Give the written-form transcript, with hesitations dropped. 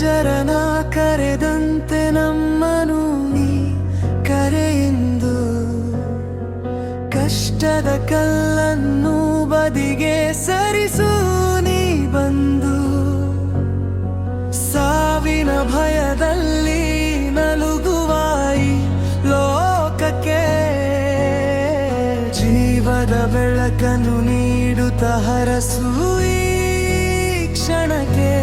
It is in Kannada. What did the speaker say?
ಜರನ ಕರೆದಂತೆ ನಮ್ಮನು ನೀ ಕರೆಯಿಂದ ಕಷ್ಟದ ಕಲ್ಲನ್ನು ಬದಿಗೆ ಸರಿಸು ನೀ ಬಂದು ಸಾವಿನ ಭಯದಲ್ಲಿ ನಲುಗುವಾಯಿ ಲೋಕಕ್ಕೆ ಜೀವದ ಬೆಳಕನ್ನು ನೀಡುತ್ತ ಹರಸು ಈ ಕ್ಷಣಕ್ಕೆ